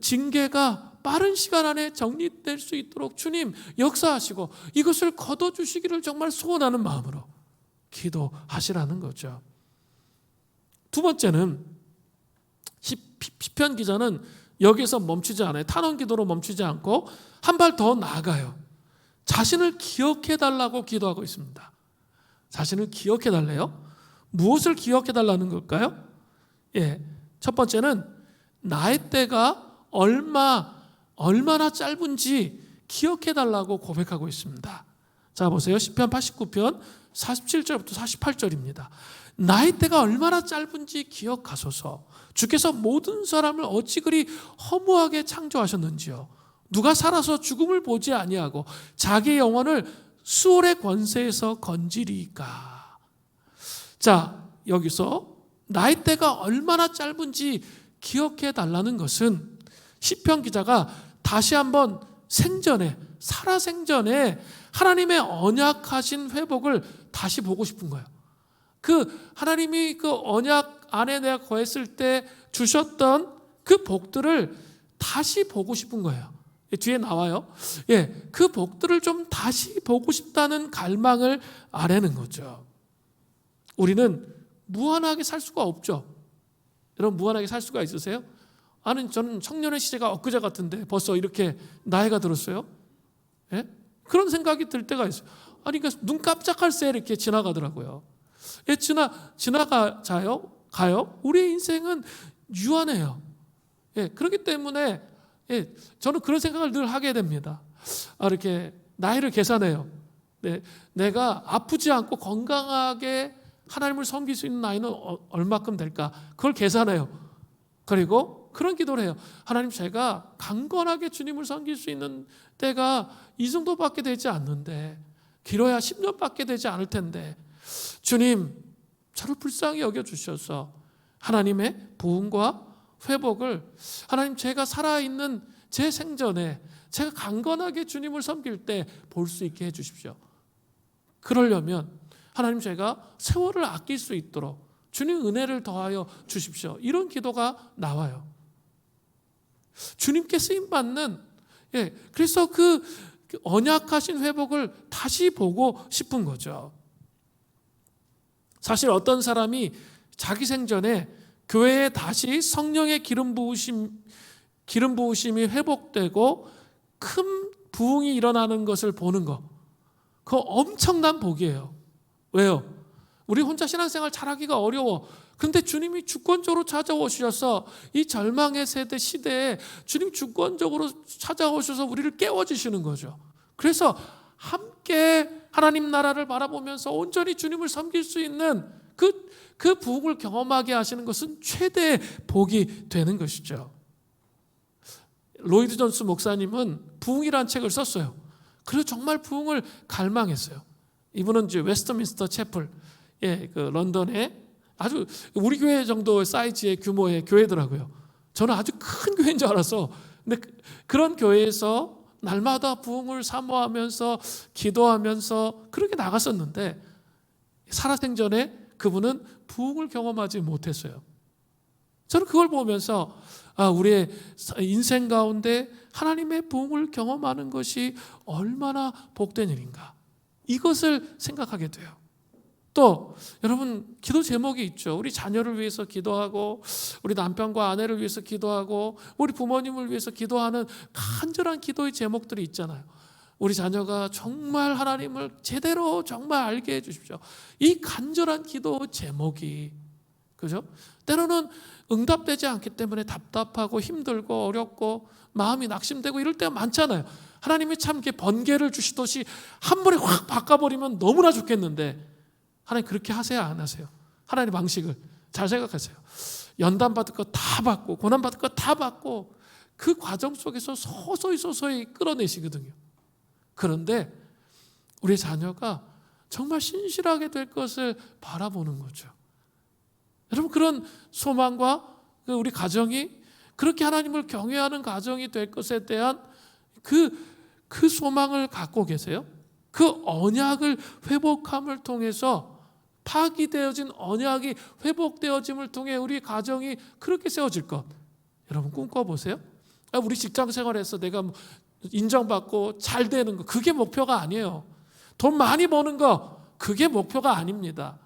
징계가 빠른 시간 안에 정리될 수 있도록 주님 역사하시고 이것을 거둬주시기를 정말 소원하는 마음으로 기도하시라는 거죠. 두 번째는 시편 기자는 여기서 멈추지 않아요. 탄원 기도로 멈추지 않고 한 발 더 나아가요. 자신을 기억해 달라고 기도하고 있습니다. 자신을 기억해 달래요. 무엇을 기억해 달라는 걸까요? 첫 번째는 나의 때가 얼마나 짧은지 기억해 달라고 고백하고 있습니다. 자 보세요. 시편 89편 47절부터 48절입니다. 나의 때가 얼마나 짧은지 기억하소서. 주께서 모든 사람을 어찌 그리 허무하게 창조하셨는지요. 누가 살아서 죽음을 보지 아니하고 자기의 영혼을 수월의 권세에서 건지리까. 자, 여기서 나의 때가 얼마나 짧은지 기억해 달라는 것은 시편 기자가 다시 한번 생전에, 살아생전에 하나님의 언약하신 회복을 다시 보고 싶은 거예요. 그 하나님이 그 언약 안에 내가 거했을 때 주셨던 그 복들을 다시 보고 싶은 거예요. 뒤에 나와요. 그 복들을 좀 다시 보고 싶다는 갈망을 아래는 거죠. 우리는 무한하게 살 수가 없죠. 여러분 무한하게 살 수가 있으세요? 저는 청년의 시대가 엊그제 같은데 벌써 이렇게 나이가 들었어요. 그런 생각이 들 때가 있어요. 그러니까 눈 깜짝할 새 이렇게 지나가더라고요. 가요. 우리의 인생은 유한해요. 그렇기 때문에 저는 그런 생각을 늘 하게 됩니다. 이렇게 나이를 계산해요. 내가 아프지 않고 건강하게 하나님을 섬길 수 있는 나이는 얼마큼 될까? 그걸 계산해요. 그리고 그런 기도를 해요. 하나님, 제가 강건하게 주님을 섬길 수 있는 때가 이 정도밖에 되지 않는데, 길어야 10년밖에 되지 않을 텐데 주님, 저를 불쌍히 여겨주셔서 하나님의 부흥과 회복을, 하나님, 제가 살아있는 제 생전에 제가 강건하게 주님을 섬길 때 볼 수 있게 해주십시오. 그러려면 하나님, 제가 세월을 아낄 수 있도록 주님 은혜를 더하여 주십시오. 이런 기도가 나와요. 주님께 쓰임받는, 그래서 그 언약하신 회복을 다시 보고 싶은 거죠. 사실 어떤 사람이 자기 생전에 교회에 다시 성령의 기름 부으심이 회복되고 큰 부흥이 일어나는 것을 보는 거, 그거 엄청난 복이에요. 왜요? 우리 혼자 신앙생활 잘하기가 어려워. 근데 주님이 주권적으로 찾아오셔서 이 절망의 세대 시대에 주님 주권적으로 찾아오셔서 우리를 깨워주시는 거죠. 그래서 함께 하나님 나라를 바라보면서 온전히 주님을 섬길 수 있는 그 부흥을 경험하게 하시는 것은 최대의 복이 되는 것이죠. 로이드 존스 목사님은 부흥이라는 책을 썼어요. 그래서 정말 부흥을 갈망했어요. 이분은 이제 웨스트민스터 채플, 그 런던에 아주 우리 교회 정도 사이즈의 규모의 교회더라고요. 저는 아주 큰 교회인 줄 알았어. 근데 그런 교회에서 날마다 부흥을 사모하면서 기도하면서 그렇게 나갔었는데 살아생전에 그분은 부흥을 경험하지 못했어요. 저는 그걸 보면서 우리의 인생 가운데 하나님의 부흥을 경험하는 것이 얼마나 복된 일인가, 이것을 생각하게 돼요. 또 여러분, 기도 제목이 있죠. 우리 자녀를 위해서 기도하고, 우리 남편과 아내를 위해서 기도하고, 우리 부모님을 위해서 기도하는 간절한 기도의 제목들이 있잖아요. 우리 자녀가 정말 하나님을 제대로 정말 알게 해주십시오. 이 간절한 기도 제목이, 그죠? 때로는 응답되지 않기 때문에 답답하고 힘들고 어렵고 마음이 낙심되고 이럴 때가 많잖아요. 하나님이 참 이렇게 번개를 주시듯이 한 번에 확 바꿔버리면 너무나 좋겠는데, 하나님 그렇게 하세요, 안 하세요? 하나님 방식을 잘 생각하세요. 연단 받을 거 다 받고 고난 받을 거 다 받고 그 과정 속에서 서서히 끌어내시거든요. 그런데 우리 자녀가 정말 신실하게 될 것을 바라보는 거죠. 여러분, 그런 소망과 우리 가정이 그렇게 하나님을 경외하는 가정이 될 것에 대한 그 소망을 갖고 계세요? 그 언약을 회복함을 통해서, 파기되어진 언약이 회복되어짐을 통해 우리 가정이 그렇게 세워질 것, 여러분 꿈꿔보세요. 우리 직장 생활에서 내가 인정받고 잘 되는 거, 그게 목표가 아니에요. 돈 많이 버는 거, 그게 목표가 아닙니다.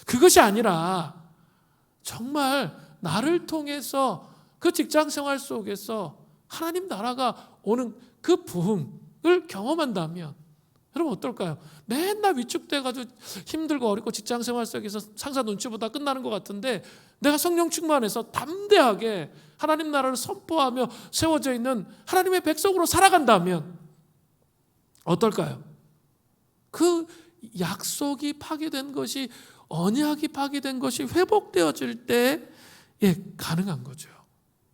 그것이 아니라 정말 나를 통해서 그 직장 생활 속에서 하나님 나라가 오는 그 부흥을 경험한다면 여러분 어떨까요? 맨날 위축돼가지고 힘들고 어렵고 직장 생활 속에서 상사 눈치 보다 끝나는 것 같은데, 내가 성령 충만해서 담대하게 하나님 나라를 선포하며 세워져 있는 하나님의 백성으로 살아간다면 어떨까요? 그 약속이 파괴된 것이, 언약이 파괴된 것이 회복되어질 때 가능한 거죠.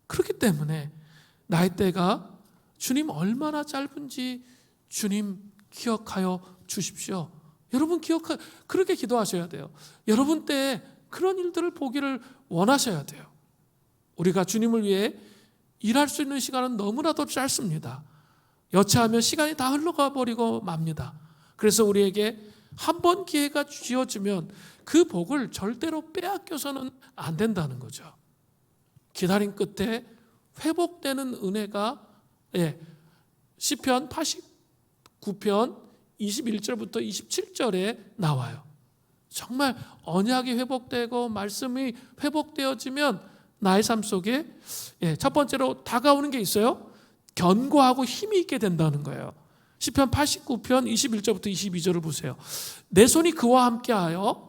그렇기 때문에 나의 때가 주님 얼마나 짧은지 주님 기억하여 주십시오. 여러분 그렇게 기도하셔야 돼요. 여러분 때에 그런 일들을 보기를 원하셔야 돼요. 우리가 주님을 위해 일할 수 있는 시간은 너무나도 짧습니다. 여차하면 시간이 다 흘러가 버리고 맙니다. 그래서 우리에게 한 번 기회가 주어지면 그 복을 절대로 빼앗겨서는 안 된다는 거죠. 기다림 끝에 회복되는 은혜가 시편 89편 21절부터 27절에 나와요. 정말 언약이 회복되고 말씀이 회복되어지면 나의 삶 속에 첫 번째로 다가오는 게 있어요. 견고하고 힘이 있게 된다는 거예요. 시편 89편 21절부터 22절을 보세요. 내 손이 그와 함께하여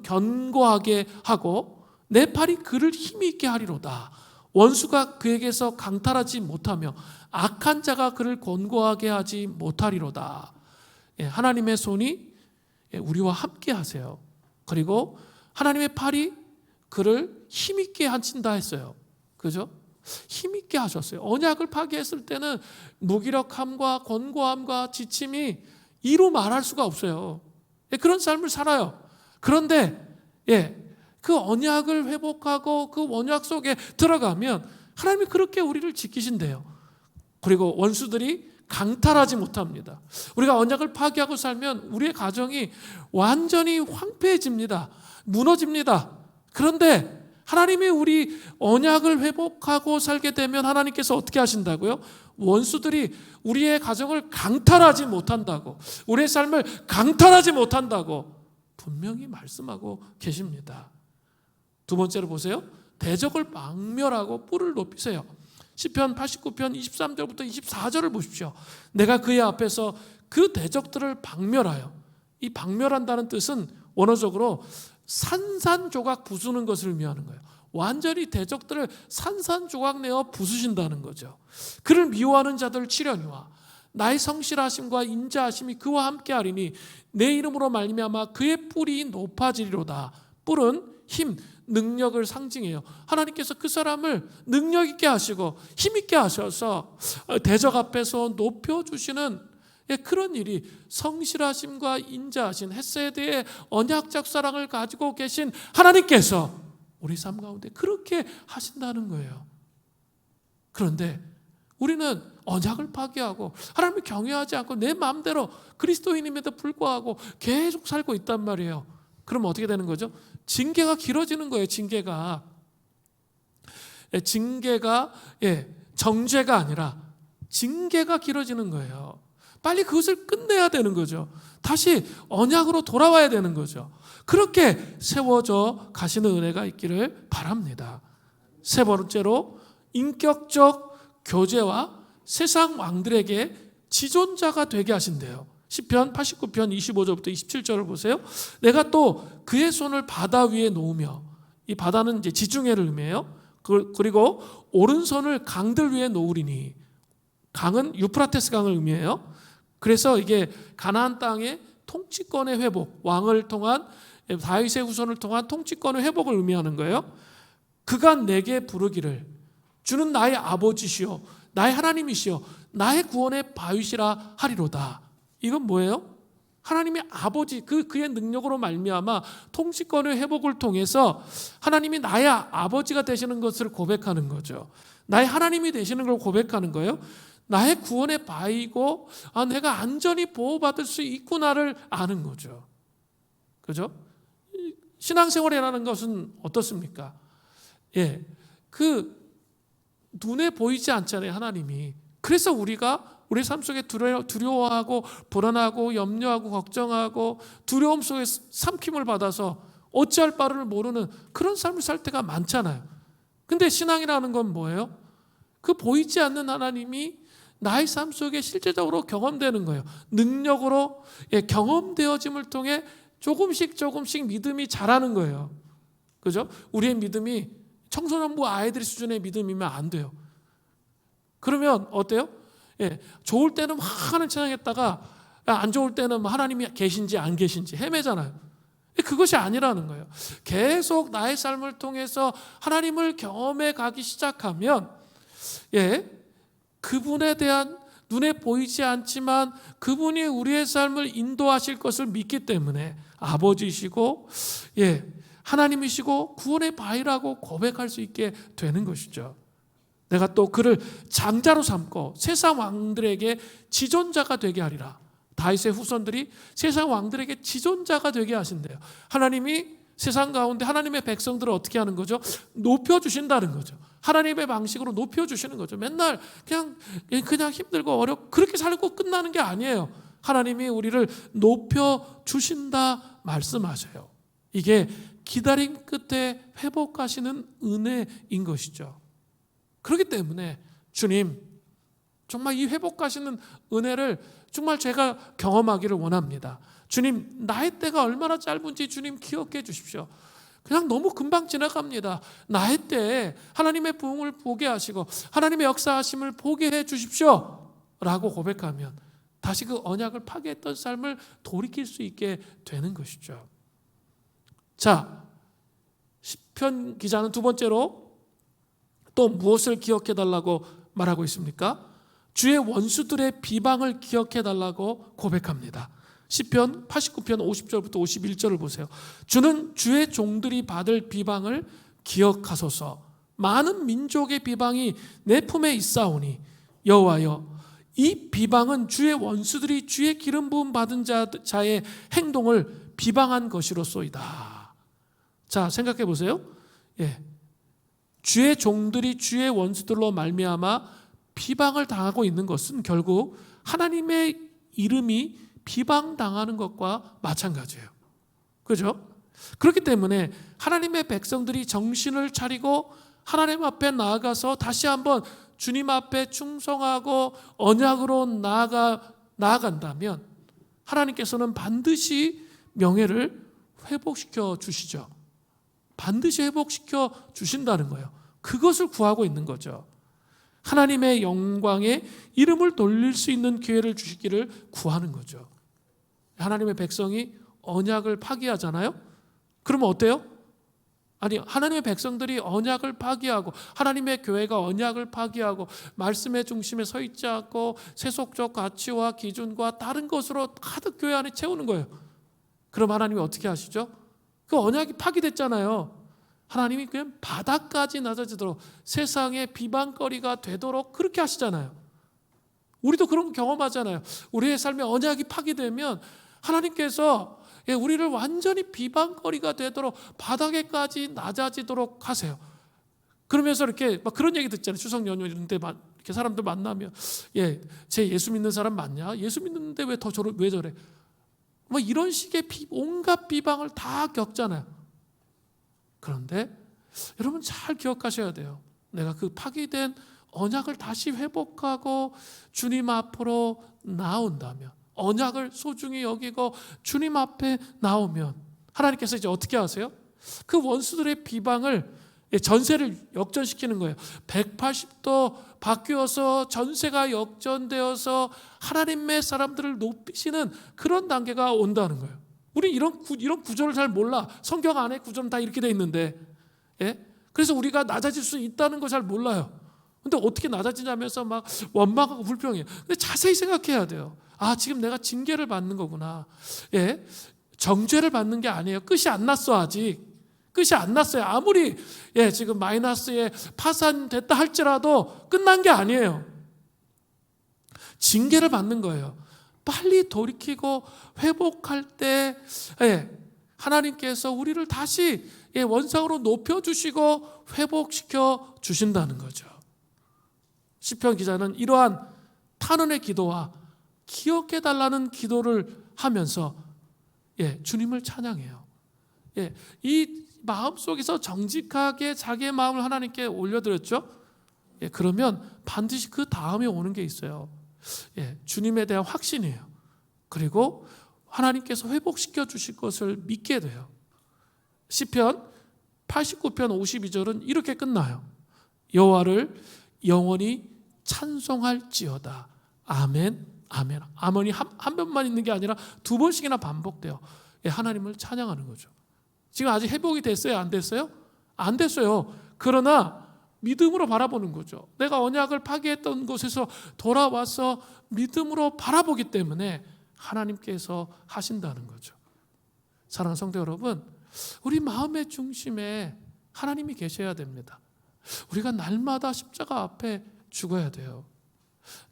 견고하게 하고 내 팔이 그를 힘이 있게 하리로다. 원수가 그에게서 강탈하지 못하며 악한 자가 그를 권고하게 하지 못하리로다. 하나님의 손이 우리와 함께 하세요. 그리고 하나님의 팔이 그를 힘있게 하신다 했어요. 그죠? 힘있게 하셨어요. 언약을 파괴했을 때는 무기력함과 권고함과 지침이 이루 말할 수가 없어요. 그런 삶을 살아요. 그런데 그 언약을 회복하고 그 언약 속에 들어가면 하나님이 그렇게 우리를 지키신대요. 그리고 원수들이 강탈하지 못합니다. 우리가 언약을 파괴하고 살면 우리의 가정이 완전히 황폐해집니다. 무너집니다. 그런데 하나님이 우리 언약을 회복하고 살게 되면 하나님께서 어떻게 하신다고요? 원수들이 우리의 가정을 강탈하지 못한다고, 우리의 삶을 강탈하지 못한다고 분명히 말씀하고 계십니다. 두 번째로 보세요. 대적을 막멸하고 뿔을 높이세요. 시편 89편 23절부터 24절을 보십시오. 내가 그의 앞에서 그 대적들을 박멸하여, 이 박멸한다는 뜻은 원어적으로 산산조각 부수는 것을 의미하는 거예요. 완전히 대적들을 산산조각 내어 부수신다는 거죠. 그를 미워하는 자들 치려니와 나의 성실하심과 인자하심이 그와 함께하리니 내 이름으로 말미암아 그의 뿔이 높아지리로다. 뿔은 힘, 능력을 상징해요. 하나님께서 그 사람을 능력 있게 하시고 힘 있게 하셔서 대적 앞에서 높여주시는 그런 일이, 성실하심과 인자하신 헤세드의 언약적 사랑을 가지고 계신 하나님께서 우리 삶 가운데 그렇게 하신다는 거예요. 그런데 우리는 언약을 파괴하고 하나님을 경외하지 않고 내 마음대로 그리스도인임에도 불구하고 계속 살고 있단 말이에요. 그럼 어떻게 되는 거죠? 징계가 길어지는 거예요. 징계가 정죄가 아니라 징계가 길어지는 거예요. 빨리 그것을 끝내야 되는 거죠. 다시 언약으로 돌아와야 되는 거죠. 그렇게 세워져 가시는 은혜가 있기를 바랍니다. 세 번째로 인격적 교제와 세상 왕들에게 지존자가 되게 하신대요. 시편 89편 25절부터 27절을 보세요. 내가 또 그의 손을 바다 위에 놓으며, 이 바다는 이제 지중해를 의미해요. 그리고 오른손을 강들 위에 놓으리니, 강은 유프라테스 강을 의미해요. 그래서 이게 가나안 땅의 통치권의 회복, 왕을 통한 다윗의 후손을 통한 통치권의 회복을 의미하는 거예요. 그가 내게 부르기를 주는 나의 아버지시요 나의 하나님이시요 나의 구원의 바위시라 하리로다. 이건 뭐예요? 하나님의 아버지, 그의 능력으로 말미암아 통치권의 회복을 통해서 하나님이 나의 아버지가 되시는 것을 고백하는 거죠. 나의 하나님이 되시는 걸 고백하는 거예요. 나의 구원의 바위고 내가 안전히 보호받을 수 있구나를 아는 거죠. 그죠? 신앙생활이라는 것은 어떻습니까? 그 눈에 보이지 않잖아요, 하나님이. 그래서 우리가 우리 삶 속에 두려워하고 불안하고 염려하고 걱정하고 두려움 속에 삼킴을 받아서 어찌할 바를 모르는 그런 삶을 살 때가 많잖아요. 근데 신앙이라는 건 뭐예요? 그 보이지 않는 하나님이 나의 삶 속에 실제적으로 경험되는 거예요. 능력으로 경험되어짐을 통해 조금씩 믿음이 자라는 거예요. 그죠? 우리의 믿음이 청소년부 아이들 수준의 믿음이면 안 돼요. 그러면 어때요? 좋을 때는 막 하는 찬양했다가 안 좋을 때는 하나님이 계신지 안 계신지 헤매잖아요. 그것이 아니라는 거예요. 계속 나의 삶을 통해서 하나님을 경험해 가기 시작하면 그분에 대한 눈에 보이지 않지만 그분이 우리의 삶을 인도하실 것을 믿기 때문에 아버지시고 하나님이시고 구원의 바위라고 고백할 수 있게 되는 것이죠. 내가 또 그를 장자로 삼고 세상 왕들에게 지존자가 되게 하리라. 다윗의 후손들이 세상 왕들에게 지존자가 되게 하신대요. 하나님이 세상 가운데 하나님의 백성들을 어떻게 하는 거죠? 높여주신다는 거죠. 하나님의 방식으로 높여주시는 거죠. 맨날 그냥 힘들고 어렵고 그렇게 살고 끝나는 게 아니에요. 하나님이 우리를 높여주신다 말씀하셔요. 이게 기다림 끝에 회복하시는 은혜인 것이죠. 그렇기 때문에 주님, 정말 이 회복하시는 은혜를 정말 제가 경험하기를 원합니다. 주님, 나의 때가 얼마나 짧은지 주님 기억해 주십시오. 그냥 너무 금방 지나갑니다. 나의 때에 하나님의 부흥을 보게 하시고 하나님의 역사하심을 보게 해 주십시오 라고 고백하면 다시 그 언약을 파괴했던 삶을 돌이킬 수 있게 되는 것이죠. 자, 시편 기자는 두 번째로 또 무엇을 기억해 달라고 말하고 있습니까? 주의 원수들의 비방을 기억해 달라고 고백합니다. 시편 89편 50절부터 51절을 보세요. 주는 주의 종들이 받을 비방을 기억하소서. 많은 민족의 비방이 내 품에 있사오니 여호와여, 이 비방은 주의 원수들이 주의 기름 부음 받은 자의 행동을 비방한 것이로소이다. 자, 생각해 보세요. 주의 종들이 주의 원수들로 말미암아 비방을 당하고 있는 것은 결국 하나님의 이름이 비방당하는 것과 마찬가지예요. 그렇죠? 그렇기 때문에 하나님의 백성들이 정신을 차리고 하나님 앞에 나아가서 다시 한번 주님 앞에 충성하고 언약으로 나아간다면 하나님께서는 반드시 명예를 회복시켜 주시죠. 반드시 회복시켜 주신다는 거예요. 그것을 구하고 있는 거죠. 하나님의 영광에 이름을 돌릴 수 있는 기회를 주시기를 구하는 거죠. 하나님의 백성이 언약을 파기하잖아요. 그러면 어때요? 아니, 하나님의 백성들이 언약을 파기하고 하나님의 교회가 언약을 파기하고 말씀의 중심에 서 있지 않고 세속적 가치와 기준과 다른 것으로 가득 교회 안에 채우는 거예요. 그럼 하나님이 어떻게 하시죠? 그 언약이 파기됐잖아요. 하나님이 그냥 바닥까지 낮아지도록 세상의 비방거리가 되도록 그렇게 하시잖아요. 우리도 그런 거 경험하잖아요. 우리의 삶에 언약이 파기되면 하나님께서 우리를 완전히 비방거리가 되도록 바닥에까지 낮아지도록 하세요. 그러면서 이렇게 막 그런 얘기 듣잖아요. 추석 연휴 이런 데 이렇게 사람들 만나면 제 예수 믿는 사람 맞냐? 예수 믿는데 왜 저래? 뭐 이런 식의 온갖 비방을 다 겪잖아요. 그런데 여러분 잘 기억하셔야 돼요. 내가 그 파기된 언약을 다시 회복하고 주님 앞으로 나온다면, 언약을 소중히 여기고 주님 앞에 나오면 하나님께서 이제 어떻게 하세요? 그 원수들의 비방을 전세를 역전시키는 거예요. 180도 바뀌어서 전세가 역전되어서 하나님의 사람들을 높이시는 그런 단계가 온다는 거예요. 우리 이런 구조를 잘 몰라. 성경 안에 구조는 다 이렇게 돼 있는데, 그래서 우리가 낮아질 수 있다는 거 잘 몰라요. 근데 어떻게 낮아지냐면서 막 원망하고 불평해요. 근데 자세히 생각해야 돼요. 아, 지금 내가 징계를 받는 거구나. 정죄를 받는 게 아니에요. 끝이 안 났어. 아직 끝이 안 났어요. 아무리 지금 마이너스에 파산됐다 할지라도 끝난 게 아니에요. 징계를 받는 거예요. 빨리 돌이키고 회복할 때 하나님께서 우리를 다시 원상으로 높여주시고 회복시켜 주신다는 거죠. 시편 기자는 이러한 탄원의 기도와 기억해달라는 기도를 하면서 주님을 찬양해요. 이 마음속에서 정직하게 자기의 마음을 하나님께 올려드렸죠. 그러면 반드시 그 다음에 오는 게 있어요. 주님에 대한 확신이에요. 그리고 하나님께서 회복시켜 주실 것을 믿게 돼요. 시편 89편 52절은 이렇게 끝나요. 여호와를 영원히 찬송할지어다. 아멘, 아멘. 아멘이 한 번만 있는 게 아니라 두 번씩이나 반복돼요. 예, 하나님을 찬양하는 거죠. 지금 아직 회복이 됐어요? 안 됐어요? 안 됐어요. 그러나 믿음으로 바라보는 거죠. 내가 언약을 파기했던 곳에서 돌아와서 믿음으로 바라보기 때문에 하나님께서 하신다는 거죠. 사랑하는 성도 여러분, 우리 마음의 중심에 하나님이 계셔야 됩니다. 우리가 날마다 십자가 앞에 죽어야 돼요.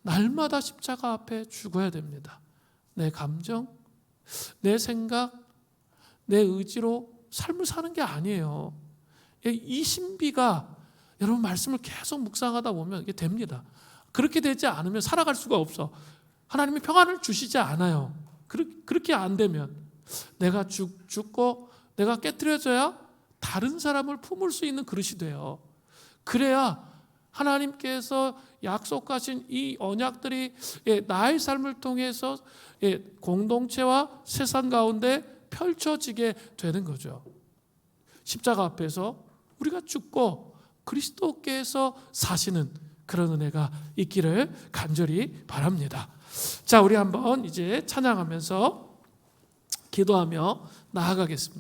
날마다 십자가 앞에 죽어야 됩니다. 내 감정, 내 생각, 내 의지로 삶을 사는 게 아니에요. 이 신비가 여러분 말씀을 계속 묵상하다 보면 이게 됩니다. 그렇게 되지 않으면 살아갈 수가 없어. 하나님이 평안을 주시지 않아요. 그렇게 안 되면 내가 죽고 내가 깨트려져야 다른 사람을 품을 수 있는 그릇이 돼요. 그래야 하나님께서 약속하신 이 언약들이 나의 삶을 통해서 공동체와 세상 가운데 펼쳐지게 되는 거죠. 십자가 앞에서 우리가 죽고 그리스도께서 사시는 그런 은혜가 있기를 간절히 바랍니다. 자, 우리 한번 이제 찬양하면서 기도하며 나아가겠습니다.